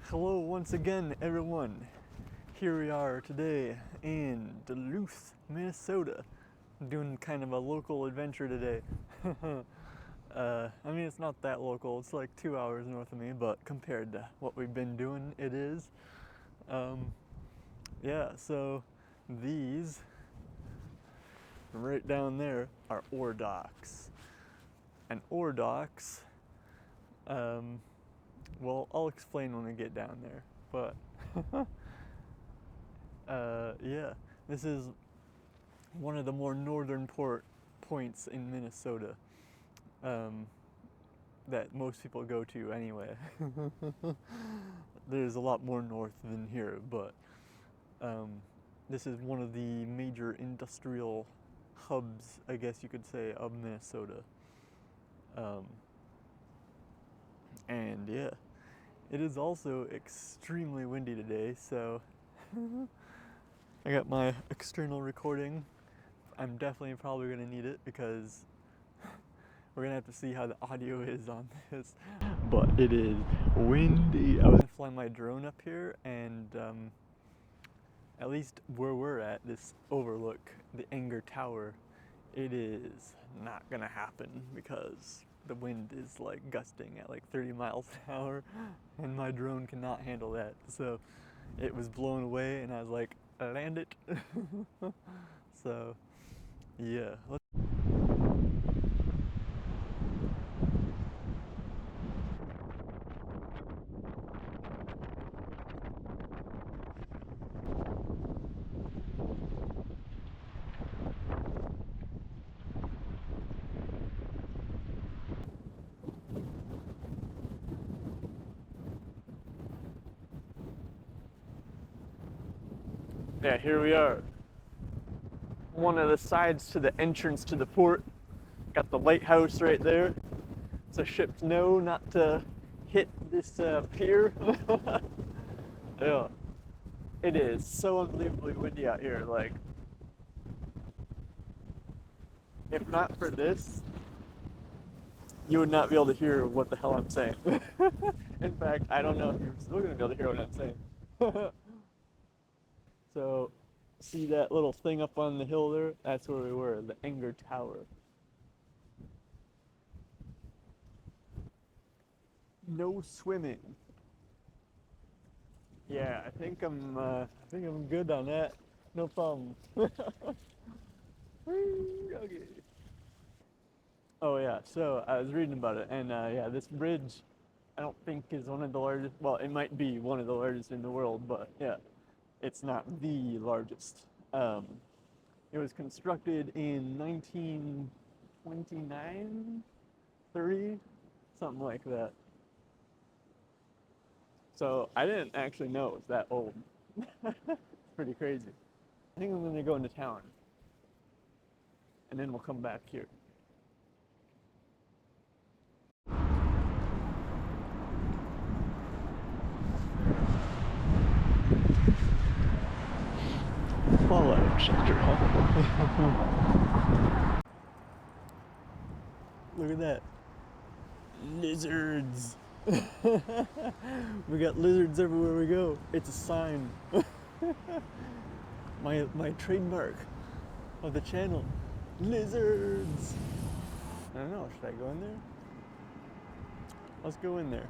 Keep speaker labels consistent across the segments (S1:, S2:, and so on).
S1: Hello once again, everyone. Here we are today in Duluth, Minnesota, doing kind of a local adventure today. I mean, it's not that local, it's like 2 hours north of me, but compared to what we've been doing, it is. Yeah, so these right down there are ore docks. And ore docks, well, I'll explain when we get down there, but yeah, this is one of the more northern points in Minnesota that most people go to anyway. There's a lot more north than here, but this is one of the major industrial hubs, I guess you could say, of Minnesota. And yeah, it is also extremely windy today, so I got my external recording. I'm definitely probably going to need it because we're going to have to see how the audio is on this. But it is windy. I was going to fly my drone up here, and at least where we're at, this overlook, the Enger Tower, it is not going to happen because the wind is like gusting at like 30 miles an hour, and my drone cannot handle that. So it was blown away, and I was like, land it. So yeah. Yeah, here we are. One of the sides to the entrance to the port. Got the lighthouse right there, so ships know not to hit this pier. Yeah, it is so unbelievably windy out here. Like, if not for this, you would not be able to hear what the hell I'm saying. In fact, I don't know if you're still gonna be able to hear what I'm saying. So, see that little thing up on the hill there? That's where we were, the Enger Tower. No swimming. Yeah, I think I'm good on that. No problem. Okay. Oh yeah, so I was reading about it, and yeah, this bridge, I don't think is one of the largest. Well, it might be one of the largest in the world, but yeah, it's not the largest. Um, it was constructed in 1929, 30, something like that. So I didn't actually know it was that old. It's pretty crazy. I think I'm gonna go into town, and then we'll come back here. Fallout shelter, huh? Look at that. Lizards. We got lizards everywhere we go. It's a sign. My trademark of the channel. Lizards. I don't know, should I go in there? Let's go in there.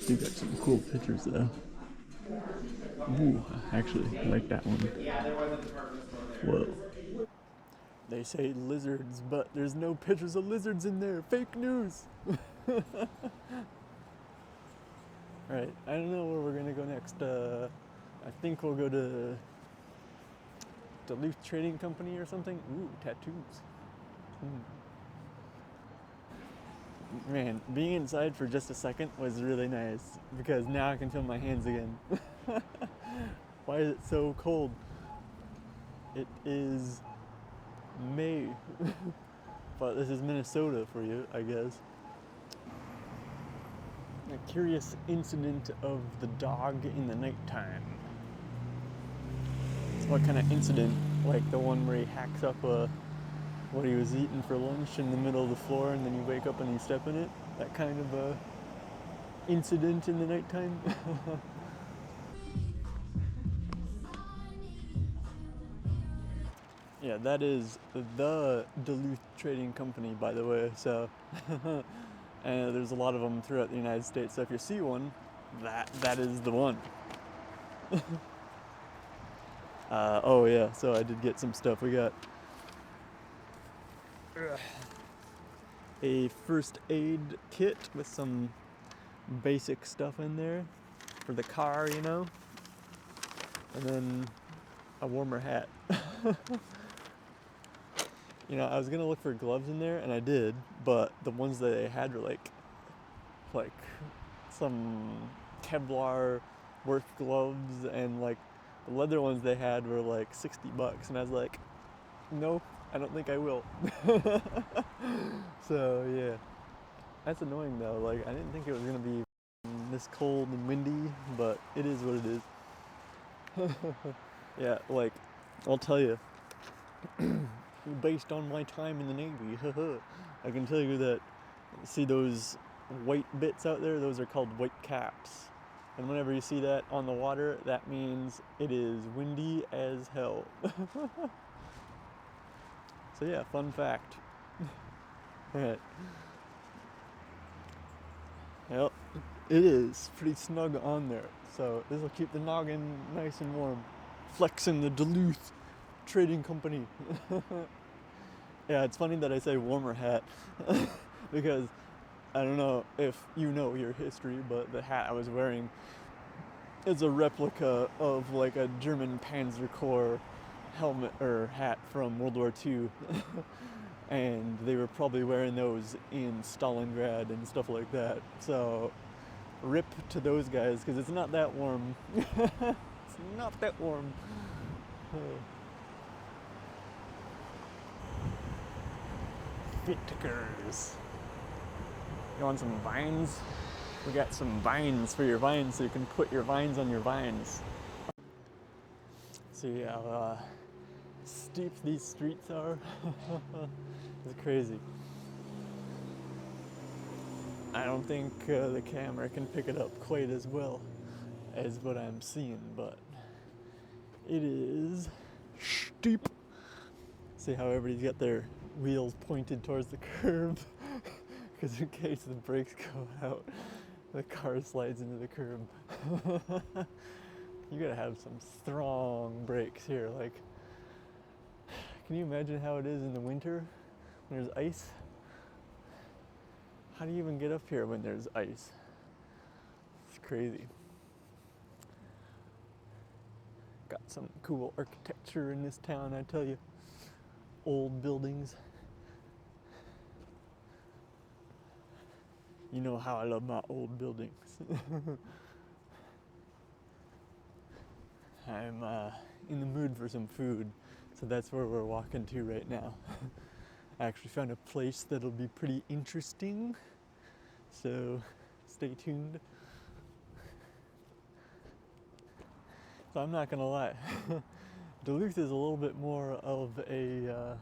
S1: You got some cool pictures though. Ooh, actually, I like that one. Whoa. They say lizards, but there's no pictures of lizards in there. Fake news. Alright, I don't know where we're gonna go next. I think we'll go to Duluth Trading Company or something. Ooh, tattoos. Man, being inside for just a second was really nice because now I can feel my hands again. Why is it so cold? It is May, but this is Minnesota for you, I guess. A curious incident of the dog in the nighttime. What kind of incident? Like the one where he hacks up what he was eating for lunch in the middle of the floor, and then you wake up and you step in it? That kind of incident in the nighttime? Yeah, that is the Duluth Trading Company, by the way. So, and there's a lot of them throughout the United States. So if you see one, that is the one. Oh yeah, so I did get some stuff. We got a first aid kit with some basic stuff in there for the car, you know, and then a warmer hat. You know, I was gonna look for gloves in there, and I did, but the ones that they had were like some Kevlar worth gloves, and like the leather ones they had were like $60, and I was like, nope, I don't think I will. So yeah, that's annoying though. Like I didn't think it was gonna be this cold and windy, but it is what it is. Yeah, like I'll tell you, based on my time in the Navy, I can tell you that, see those white bits out there? Those are called white caps. And whenever you see that on the water, that means it is windy as hell. So yeah, fun fact. Alright. Yep, it is pretty snug on there. So this will keep the noggin nice and warm. Flexing the Duluth Trading Company. Yeah, it's funny that I say warmer hat because I don't know if you know your history, but the hat I was wearing is a replica of like a German Panzer Corps helmet or hat from World War II. And they were probably wearing those in Stalingrad and stuff like that. So rip to those guys because it's not that warm. It's not that warm. Fit tickers. You want some vines? We got some vines for your vines so you can put your vines on your vines. See how steep these streets are? It's crazy. I don't think the camera can pick it up quite as well as what I'm seeing, but it is steep. See how everybody's got their wheels pointed towards the curb because in case the brakes go out, the car slides into the curb. You gotta have some strong brakes here. Like, can you imagine how it is in the winter when there's ice? How do you even get up here when there's ice? It's crazy. Got some cool architecture in this town, I tell you. Old buildings. You know how I love my old buildings. I'm in the mood for some food, so that's where we're walking to right now. I actually found a place that'll be pretty interesting, so stay tuned. So I'm not gonna lie, Duluth is a little bit more of a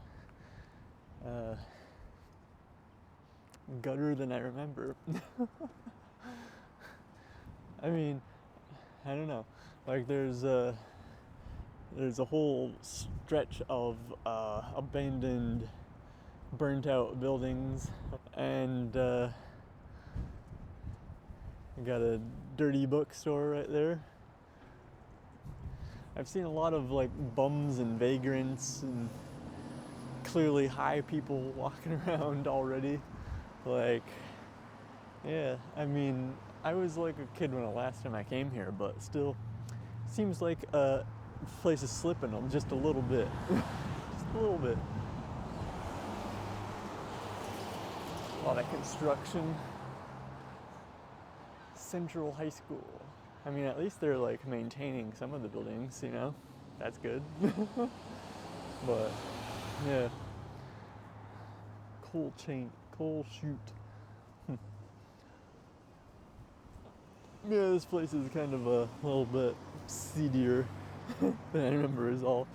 S1: gutter than I remember. I mean, I don't know. Like there's a whole stretch of abandoned, burnt out buildings, and you got a dirty bookstore right there. I've seen a lot of like bums and vagrants and clearly high people walking around already. Like, yeah, I mean, I was like a kid when the last time I came here, but still seems like a place is slipping them just a little bit. Just a little bit. A lot of construction. Central High School. I mean, at least they're like maintaining some of the buildings, you know? That's good. But, yeah. Coal chute. Yeah, this place is kind of a little bit seedier. that I remember is all.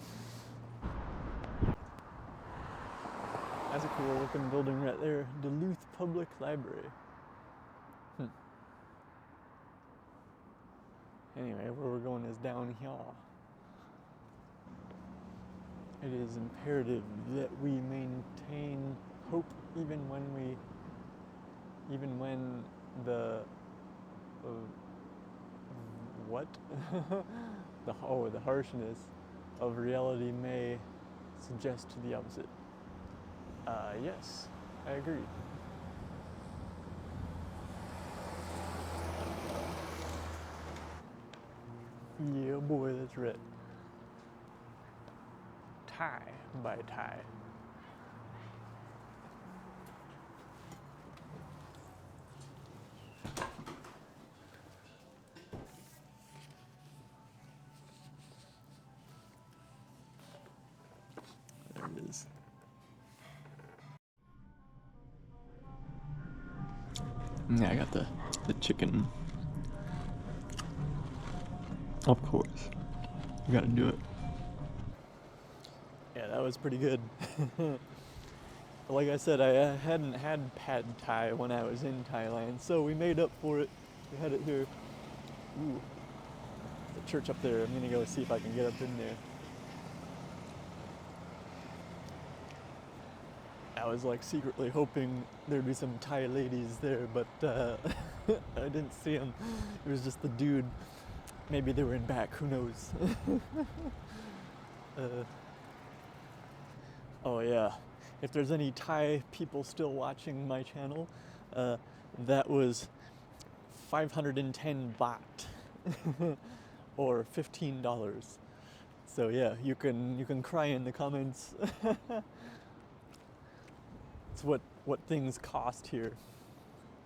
S1: That's a cool looking building right there. Duluth Public Library. Anyway, where we're going is down here. It is imperative that we maintain hope even when the what? the harshness of reality may suggest the opposite. Yes, I agree. Yeah, boy, that's right. Tie by tie. There it is. Yeah, I got the chicken. Of course. You gotta do it. Yeah, that was pretty good. Like I said, I hadn't had pad thai when I was in Thailand, so we made up for it. We had it here. Ooh, the church up there. I'm gonna go see if I can get up in there. I was like secretly hoping there'd be some Thai ladies there, but I didn't see them. It was just the dude. Maybe they were in back, who knows? Oh yeah, if there's any Thai people still watching my channel, that was 510 baht, or $15. So yeah, you can cry in the comments. It's what things cost here.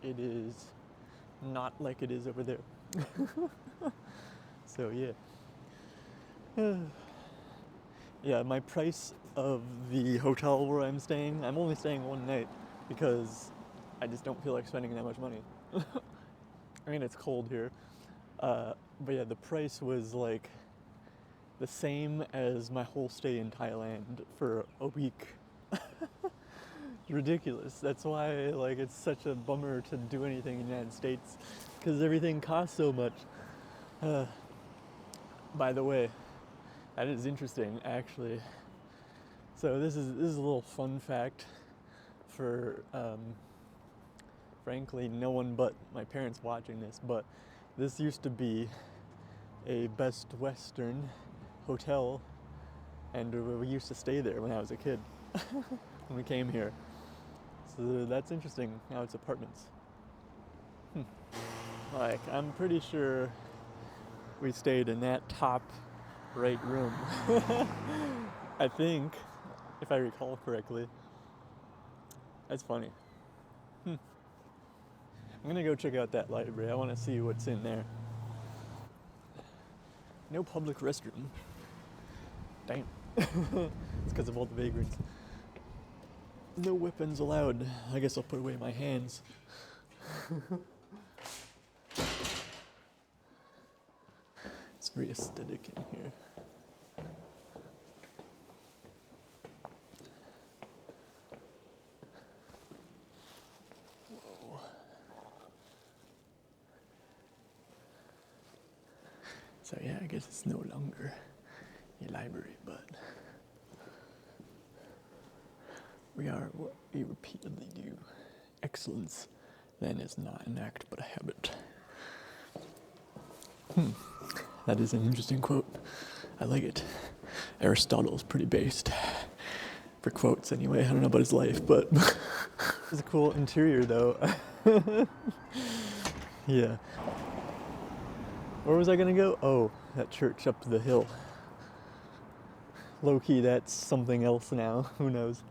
S1: It is not like it is over there. So yeah. Yeah, my price of the hotel where I'm staying, I'm only staying one night because I just don't feel like spending that much money. I mean, it's cold here. But yeah, the price was like the same as my whole stay in Thailand for a week. Ridiculous. That's why like it's such a bummer to do anything in the United States because everything costs so much. By the way, that is interesting actually. So this is a little fun fact for frankly no one but my parents watching this, but this used to be a Best Western hotel and we used to stay there when I was a kid when we came here. So that's interesting. Now it's apartments. Like, I'm pretty sure we stayed in that top right room. I think, if I recall correctly. That's funny. I'm gonna go check out that library. I want to see what's in there. No public restroom. Damn. It's because of all the vagrants. No weapons allowed. I guess I'll put away my hands. It's very aesthetic in here. Whoa. So yeah, I guess it's no longer a library, but we are what we repeatedly do. Excellence, then, is not an act but a habit. That is an interesting quote. I like it. Aristotle's pretty based. For quotes, anyway. I don't know about his life, but it's a cool interior, though. Yeah. Where was I gonna go? Oh, that church up the hill. Low-key, that's something else now. Who knows?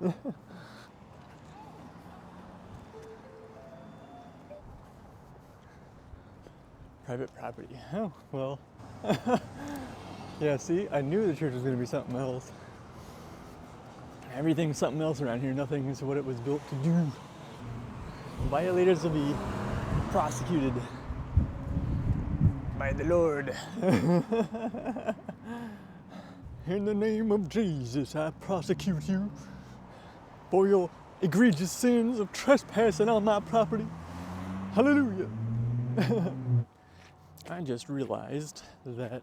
S1: Private property. Oh, well. Yeah, see, I knew the church was going to be something else. Everything's something else around here. Nothing is what it was built to do. Violators will be prosecuted by the Lord. In the name of Jesus, I prosecute you for your egregious sins of trespassing on my property. Hallelujah. I just realized that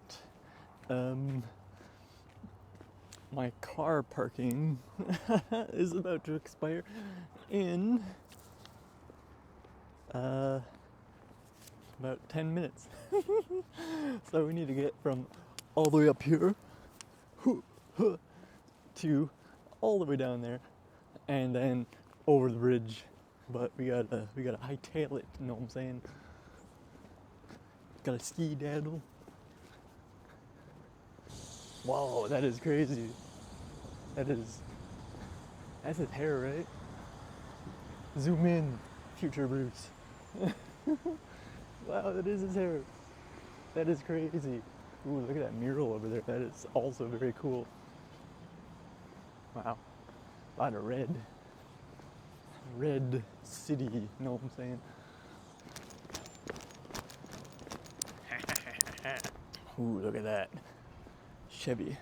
S1: my car parking is about to expire in about 10 minutes. So we need to get from all the way up here to all the way down there and then over the bridge. But we gotta hightail it, you know what I'm saying? Gotta ski daddle. Whoa, that is crazy. That's his hair, right? Zoom in, future Bruce. Wow, that is his hair. That is crazy. Ooh, look at that mural over there. That is also very cool. Wow, a lot of red. Red city, you know what I'm saying? Ooh, look at that. Chevy.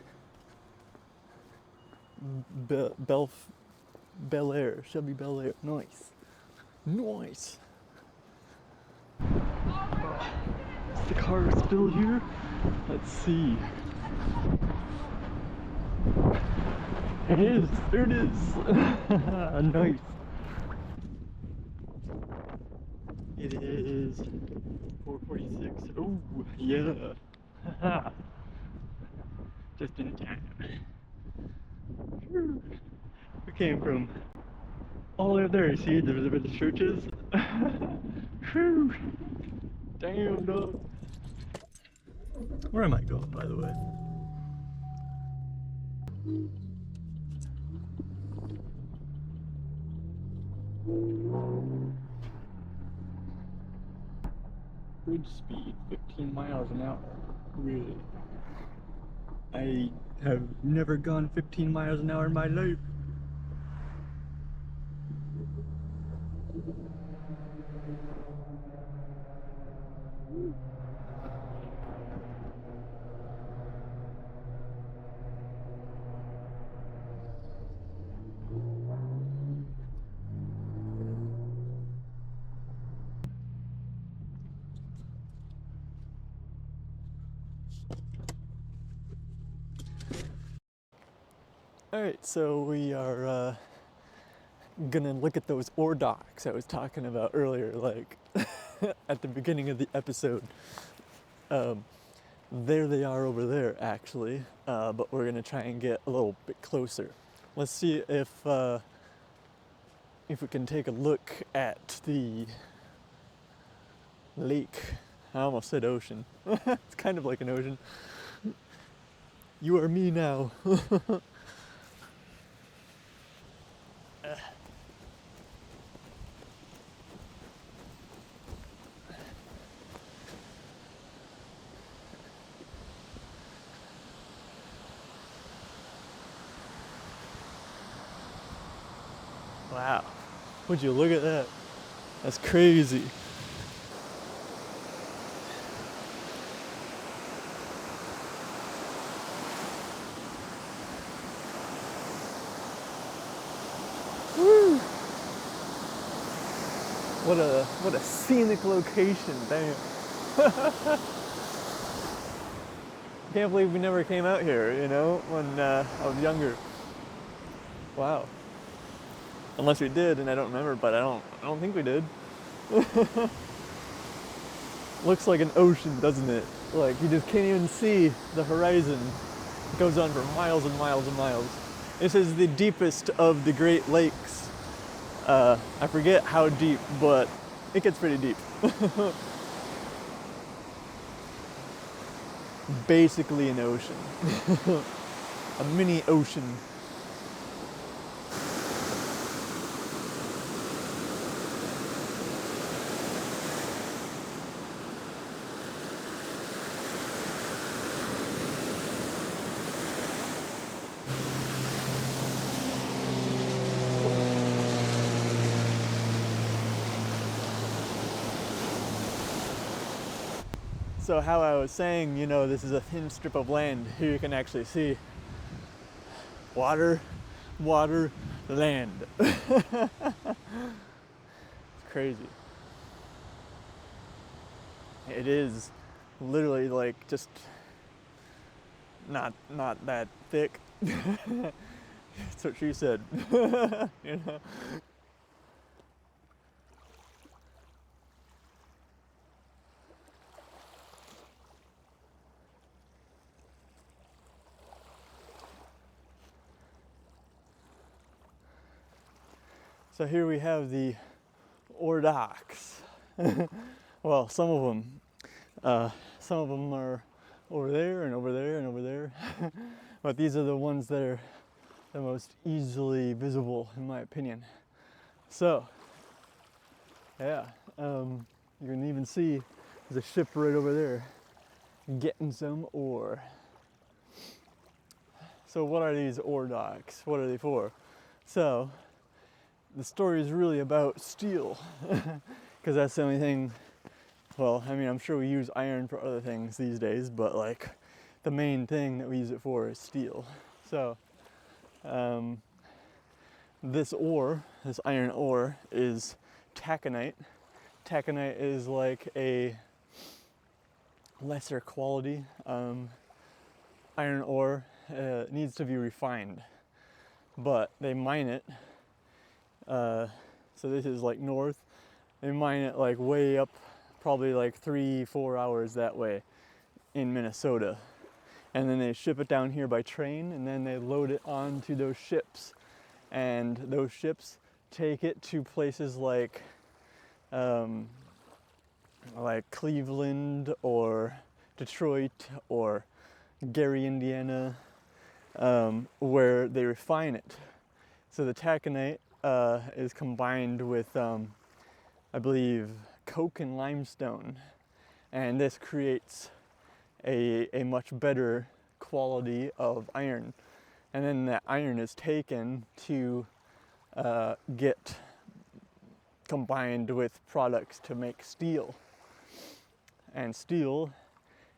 S1: Bel Air, Chevy Bel Air. Nice. Nice. Is the car still here? Let's see. It is. There it is. Nice. It is 4:46. Oh, yeah. Just in time. We came from all the way up there. You see, there's where the church is. Whew. Damn, dog. Where am I going, by the way? Bridge speed, 15 miles an hour. Really? I have never gone 15 miles an hour in my life. Alright, so we are gonna look at those ore docks I was talking about earlier, like at the beginning of the episode. There they are over there, actually, but we're gonna try and get a little bit closer. Let's see if we can take a look at the lake. I almost said ocean. It's kind of like an ocean. You are me now. Wow, would you look at that? That's crazy. Woo! What a scenic location, damn. Can't believe we never came out here, you know, when I was younger. Wow. Unless we did, and I don't remember, but I don't think we did. Looks like an ocean, doesn't it? Like you just can't even see the horizon. It goes on for miles and miles and miles. This is the deepest of the Great Lakes. I forget how deep, but it gets pretty deep. Basically an ocean. A mini ocean. So how I was saying, you know, this is a thin strip of land. Here you can actually see Water, water, land. It's crazy. It is literally like just not that thick. That's what she said. You know? So here we have the ore docks. Well, some of them. Some of them are over there and over there and over there. But these are the ones that are the most easily visible, in my opinion. So, yeah, you can even see there's a ship right over there getting some ore. So what are these ore docks? What are they for? So, the story is really about steel, because that's the only thing. Well, I mean, I'm sure we use iron for other things these days, but like the main thing that we use it for is steel. So this ore, this iron ore, is taconite. Taconite is like a lesser quality iron ore. It needs to be refined, but they mine it. So this is like north. They mine it like way up, probably like 3-4 hours that way in Minnesota. And then they ship it down here by train, and then they load it onto those ships. And those ships take it to places like Cleveland or Detroit or Gary, Indiana, where they refine it. So the taconite is combined with, I believe, coke and limestone, and this creates a much better quality of iron. And then that iron is taken to get combined with products to make steel. And steel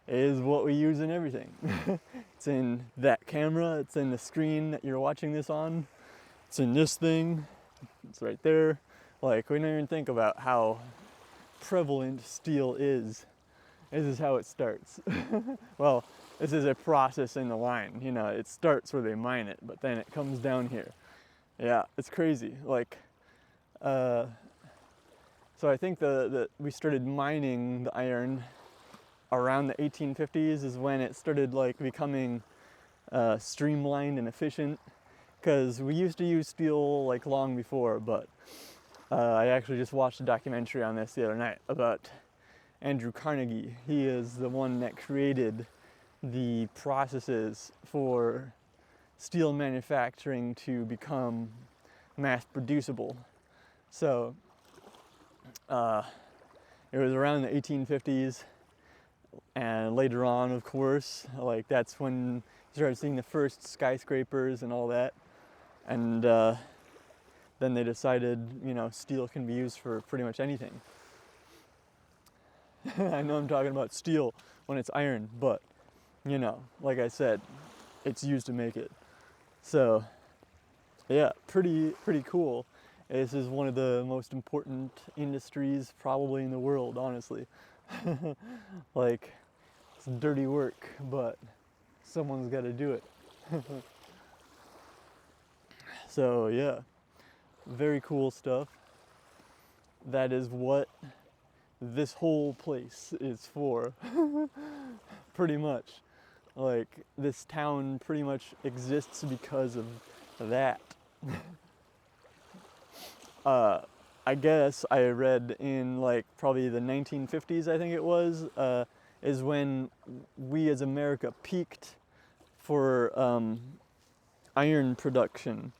S1: is what we use in everything. It's in that camera, it's in the screen that you're watching this on, it's in this thing, it's right there. Like, we don't even think about how prevalent steel is. This is how it starts. Well, this is a process in the line. You know, it starts where they mine it, but then it comes down here. Yeah, it's crazy. Like, so I think we started mining the iron around the 1850s is when it started like becoming streamlined and efficient. Because we used to use steel like long before, but I actually just watched a documentary on this the other night about Andrew Carnegie. He is the one that created the processes for steel manufacturing to become mass producible. So it was around the 1850s, and later on, of course, like that's when you started seeing the first skyscrapers and all that. And then they decided, you know, steel can be used for pretty much anything. I know I'm talking about steel when it's iron, but, you know, like I said, it's used to make it. So, yeah, pretty cool. This is one of the most important industries probably in the world, honestly. Like, it's dirty work, but someone's got to do it. So, yeah, very cool stuff. That is what this whole place is for. Pretty much. Like, this town pretty much exists because of that. I guess I read in like probably the 1950s, I think it was, is when we as America peaked for iron production.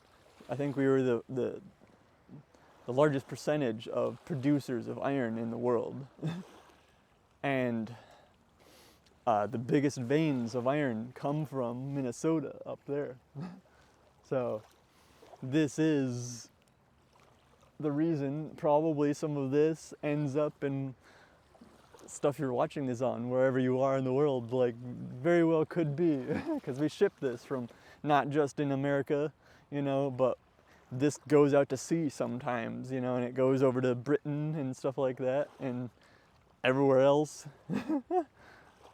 S1: I think we were the largest percentage of producers of iron in the world. And the biggest veins of iron come from Minnesota up there. So this is the reason probably some of this ends up in stuff you're watching this on, wherever you are in the world. Like, very well could be, because we ship this from not just in America, you know, but this goes out to sea sometimes, you know, and it goes over to Britain and stuff like that, and everywhere else.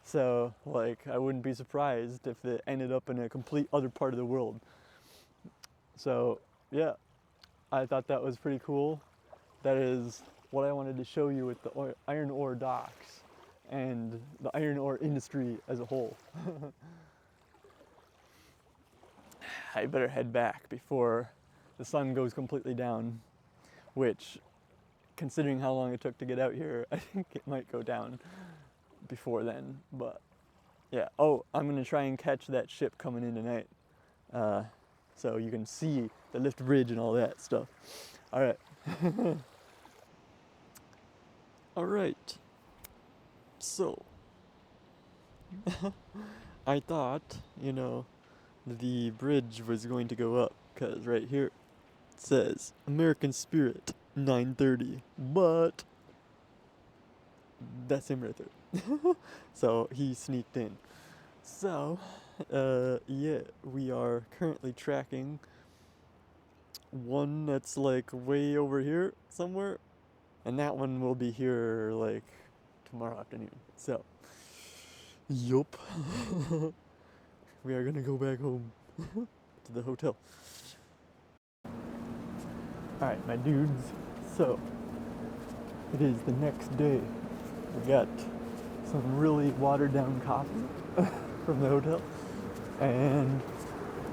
S1: So, like, I wouldn't be surprised if it ended up in a complete other part of the world. So, yeah, I thought that was pretty cool. That is what I wanted to show you with the iron ore docks and the iron ore industry as a whole. I better head back before the sun goes completely down, which, considering how long it took to get out here, I think it might go down before then. But yeah, oh, I'm gonna try and catch that ship coming in tonight, so you can see the lift bridge and all that stuff. All right. All right. So I thought, you know, the bridge was going to go up, because right here it says American Spirit 9:30, but that's him right there. So he sneaked in. So yeah, we are currently tracking one that's like way over here somewhere, and that one will be here like tomorrow afternoon. So yup. We are gonna go back home to the hotel. Alright, my dudes, so it is the next day. We got some really watered down coffee from the hotel, and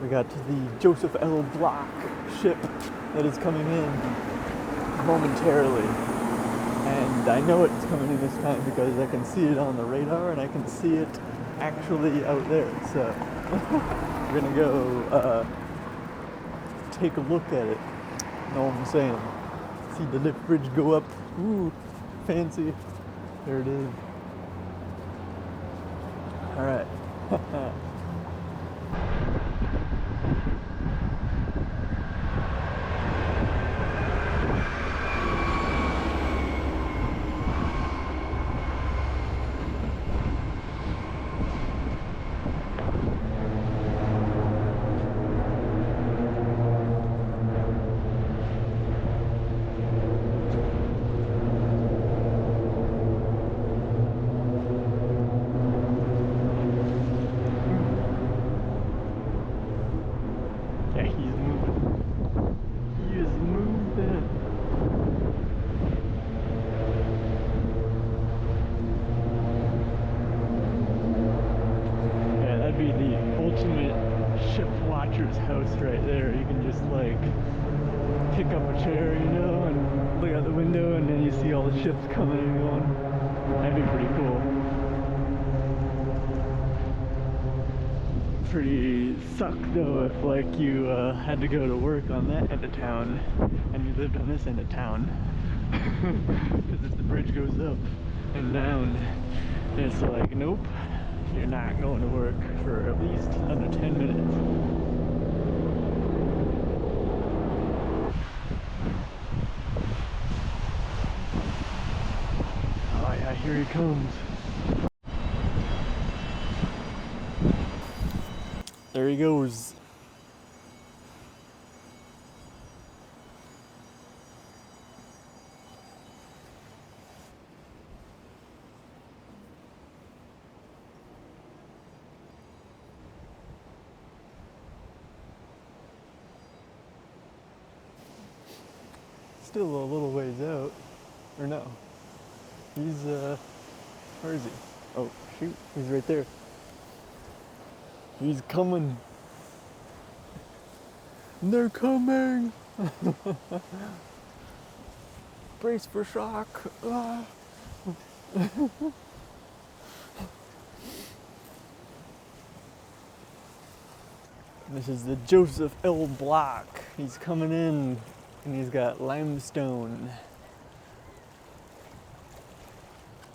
S1: we got the Joseph L. Block ship that is coming in momentarily. And I know it's coming in this time because I can see it on the radar and I can see it actually out there. So we're gonna go take a look at it. Know what I'm saying? See the lift bridge go up. Ooh, fancy. There it is. All right. Yeah, he's moving. He is moving. Yeah, that'd be the ultimate ship watcher's house right there. You can just like pick up a chair, you know, and look out the window, and then you see all the ships coming and going. That'd be pretty cool. Pretty suck though if like you had to go to work on that end of town and you lived on this end of town, because if the bridge goes up and down, it's like, nope, you're not going to work for at least under 10 minutes. Oh yeah, here he comes. There he goes. Still a little ways out. Or no. He's, where is he? Oh, shoot, he's right there. He's coming. They're coming! Brace for shock. Ah. This is the Joseph L. Block. He's coming in and he's got limestone.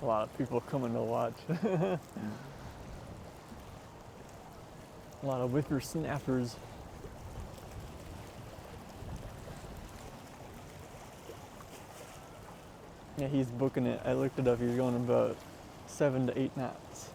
S1: A lot of people coming to watch. A lot of whippersnappers. Yeah, he's booking it. I looked it up. He's going about 7 to 8 knots.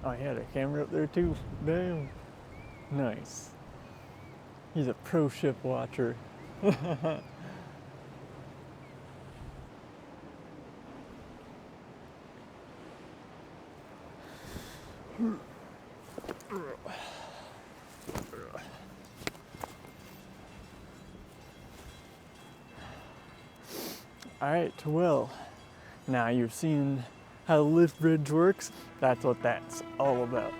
S1: Oh, he had a camera up there too. Damn. Nice. He's a pro ship watcher. Alright, well, now you've seen how the lift bridge works. That's what that's all about.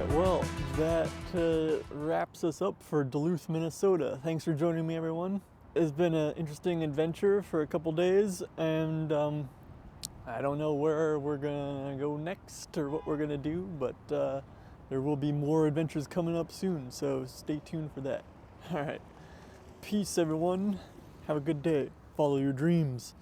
S1: Well, that wraps us up for Duluth, Minnesota. Thanks for joining me, everyone. It's been an interesting adventure for a couple days, and I don't know where we're gonna go next or what we're gonna do, but there will be more adventures coming up soon, so stay tuned for that. All right, peace, everyone. Have a good day. Follow your dreams.